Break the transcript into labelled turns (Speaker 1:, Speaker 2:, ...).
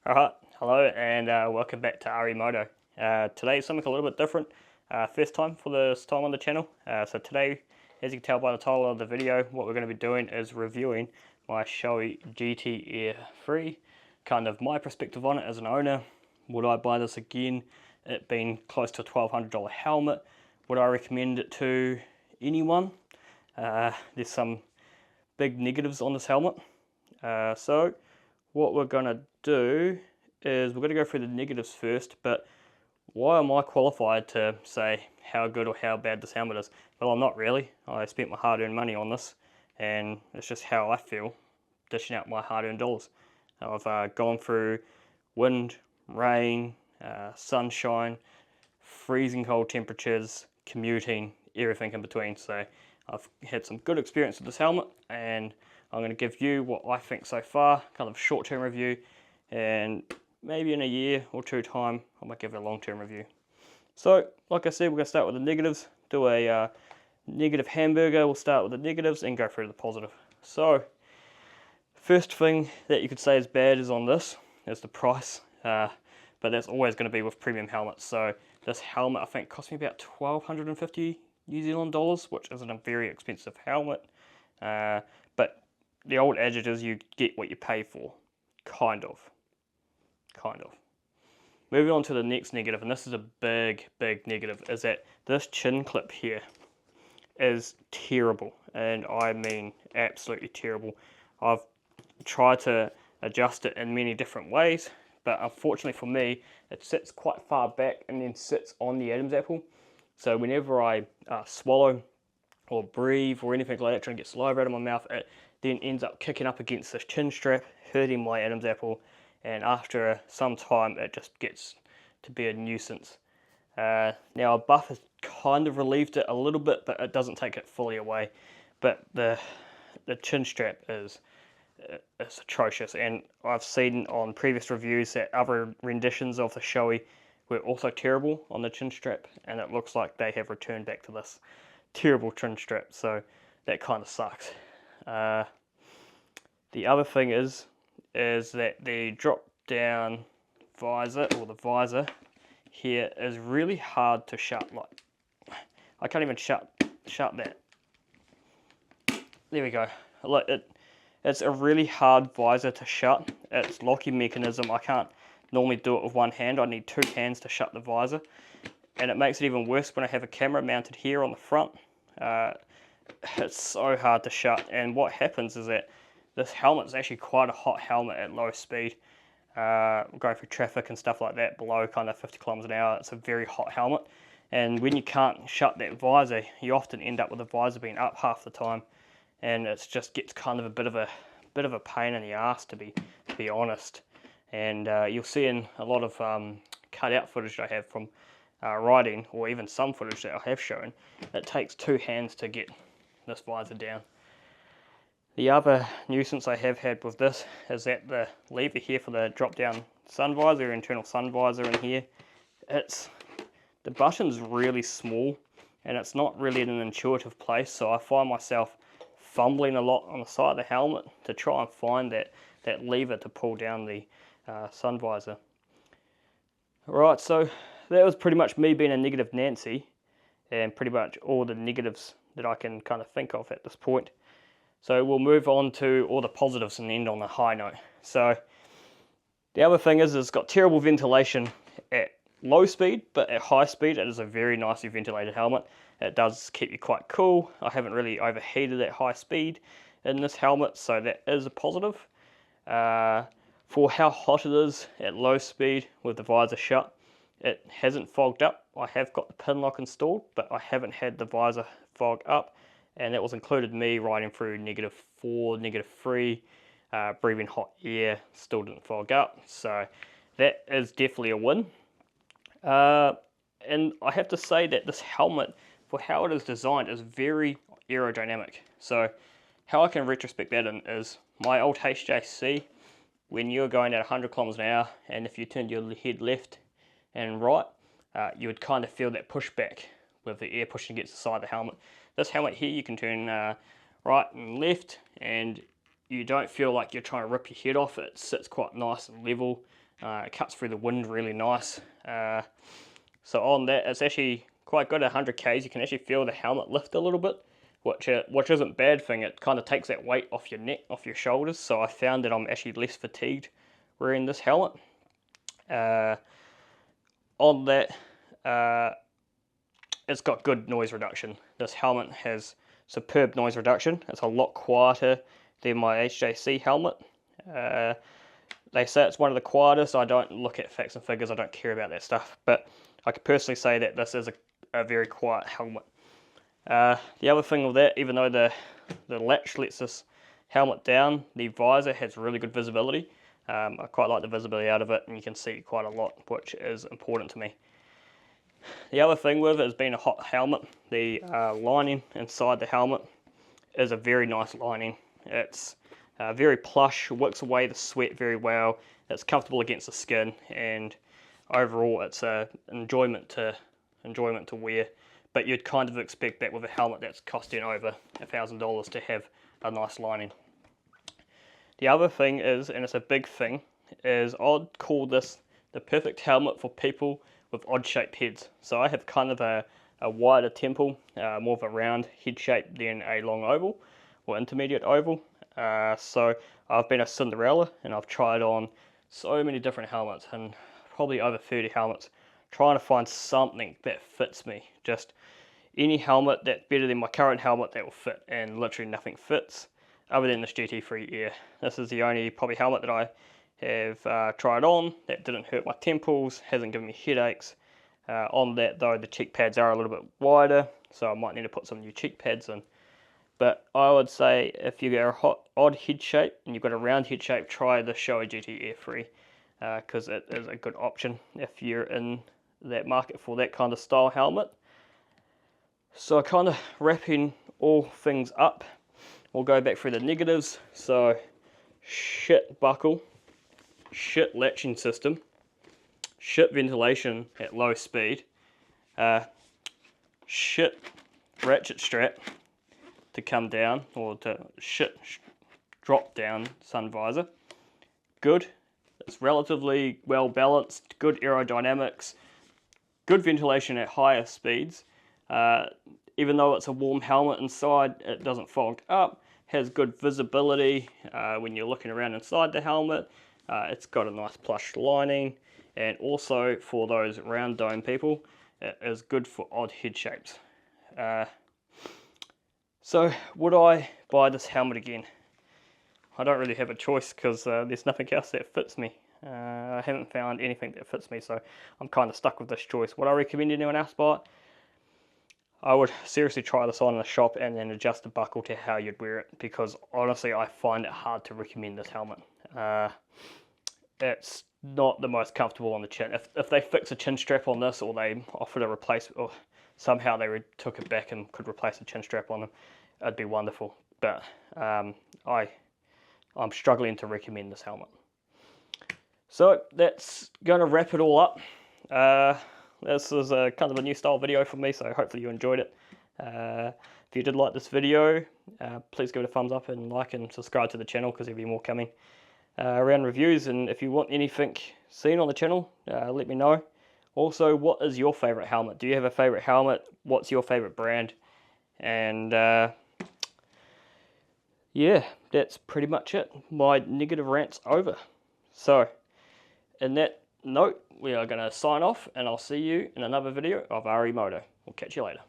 Speaker 1: Alright, hello and welcome back to Remoto. Today is something a little bit different. First time for this time on the channel. So today, as you can tell by the title of the video, what we're going to be doing is reviewing my Shoei Gt Air 3. Kind of my perspective on it as an owner. Would I buy this again? It being close to a $1,200 helmet. Would I recommend it to anyone? There's some big negatives on this helmet. So what we're going to do is we're going to go through the negatives first, but why am I qualified to say how good or how bad this helmet is? Well, I'm not really. I spent my hard-earned money on this, and it's just how I feel, dishing out my hard-earned dollars. I've gone through wind, rain, sunshine, freezing cold temperatures, commuting, everything in between. So I've had some good experience with this helmet, and I'm going to give you what I think so far, kind of short-term review, and maybe in a year or two time I might give it a long-term review. So like I said, we're going to start with the negatives, do a negative hamburger. We'll start with the negatives and go through to the positive. So first thing that you could say is bad is on this is the price, but that's always going to be with premium helmets. So this helmet I think cost me about 1,250 New Zealand dollars, which isn't a very expensive helmet, but the old adage is you get what you pay for, kind of. Moving on to the next negative, and this is a big negative, is that this chin clip here is terrible, and I mean absolutely terrible. I've tried to adjust it in many different ways, but unfortunately for me, it sits quite far back and then sits on the Adam's apple. So whenever I swallow or breathe or anything like that, trying to get saliva out of my mouth, it then ends up kicking up against this chin strap, hurting my Adam's apple, and after some time it just gets to be a nuisance. Now a buff has kind of relieved it a little bit, but it doesn't take it fully away. But the chin strap is atrocious, and I've seen on previous reviews that other renditions of the Shoei were also terrible on the chin strap, and it looks like they have returned back to this terrible chin strap, so that kind of sucks. The other thing is that the drop down visor, or the visor here, is really hard to shut. Like, I can't even shut that. There we go. Look, it's a really hard visor to shut. Its locking mechanism, I can't normally do it with one hand. I need two hands to shut the visor, and it makes it even worse when I have a camera mounted here on the front. It's so hard to shut, and what happens is that this helmet is actually quite a hot helmet at low speed. Going through traffic and stuff like that, below kind of 50 kilometers an hour, it's a very hot helmet. And when you can't shut that visor, you often end up with the visor being up half the time, and it just gets kind of a bit of a pain in the ass, to be honest. And you'll see in a lot of cut out footage that I have from riding, or even some footage that I have shown, it takes two hands to get this visor down. The other nuisance I have had with this is that the lever here for the drop down sun visor, internal sun visor in here, the button's really small, and it's not really in an intuitive place, so I find myself fumbling a lot on the side of the helmet to try and find that lever to pull down the sun visor. Alright, so that was pretty much me being a negative Nancy, and pretty much all the negatives that I can kind of think of at this point. So we'll move on to all the positives and end on a high note. So the other thing is it's got terrible ventilation at low speed, but at high speed it is a very nicely ventilated helmet. It does keep you quite cool. I haven't really overheated at high speed in this helmet, so that is a positive. For how hot it is at low speed with the visor shut, it hasn't fogged up. I have got the pin lock installed, but I haven't had the visor fog up, and that was included me riding through -4, -3, breathing hot air, still didn't fog up, so that is definitely a win. And I have to say that this helmet, for how it is designed, is very aerodynamic. So how I can retrospect that in is my old HJC, when you're going at 100 kilometers an hour, and if you turned your head left and right, you would kind of feel that pushback with the air pushing against the side of the helmet. This helmet here, you can turn right and left, and you don't feel like you're trying to rip your head off. It sits quite nice and level. It cuts through the wind really nice. So on that, it's actually quite good at 100 k's. You can actually feel the helmet lift a little bit, which isn't a bad thing. It kind of takes that weight off your neck, off your shoulders. So I found that I'm actually less fatigued wearing this helmet. On that, it's got good noise reduction. This helmet has superb noise reduction. It's a lot quieter than my HJC helmet. They say it's one of the quietest. I don't look at facts and figures. I don't care about that stuff. But I can personally say that this is a very quiet helmet. The other thing with that, even though the latch lets this helmet down, the visor has really good visibility. I quite like the visibility out of it, and you can see quite a lot, which is important to me. The other thing with it is being a hot helmet, the lining inside the helmet is a very nice lining. It's very plush, wicks away the sweat very well, it's comfortable against the skin, and overall it's an enjoyment to wear. But you'd kind of expect that with a helmet that's costing over $1,000 to have a nice lining. The other thing is, and it's a big thing, is I'd call this the perfect helmet for people with odd shaped heads. So I have kind of a wider temple, more of a round head shape than a long oval or intermediate oval. So I've been a Cinderella and I've tried on so many different helmets, and probably over 30 helmets, trying to find something that fits me. Just any helmet that's better than my current helmet that will fit, and literally nothing fits other than this GT3 Air. This is the only probably helmet that I have tried on that didn't hurt my temples, hasn't given me headaches. On that though, the cheek pads are a little bit wider, so I might need to put some new cheek pads in. But I would say if you got a odd head shape and you've got a round head shape, try the Shoei Gt Air 3, because it is a good option if you're in that market for that kind of style helmet. So kind of wrapping all things up, we'll go back through the negatives. So shit buckle, shit latching system, shit ventilation at low speed, shit ratchet strap to come down, or to shit drop down sun visor. Good, it's relatively well balanced, good aerodynamics, good ventilation at higher speeds. Even though it's a warm helmet inside, it doesn't fog up, has good visibility when you're looking around inside the helmet. It's got a nice plush lining, and also for those round dome people, it is good for odd head shapes. So would I buy this helmet again? I don't really have a choice, because there's nothing else that fits me. I haven't found anything that fits me, so I'm kind of stuck with this choice. Would I recommend anyone else buy it? I would seriously try this on in the shop and then adjust the buckle to how you'd wear it, because honestly I find it hard to recommend this helmet. It's not the most comfortable on the chin. If they fix a chin strap on this, or they offered a replacement, or somehow they took it back and could replace a chin strap on them, it'd be wonderful. But I'm struggling to recommend this helmet. So that's going to wrap it all up. This is a kind of a new style video for me, so hopefully you enjoyed it. If you did like this video, please give it a thumbs up and like and subscribe to the channel, because there'll be more coming around reviews. And if you want anything seen on the channel, let me know. Also, what is your favorite helmet? Do you have a favorite helmet? What's your favorite brand? And yeah, that's pretty much it. My negative rant's over. So, in that note, we are going to sign off, and I'll see you in another video of Remoto. We'll catch you later.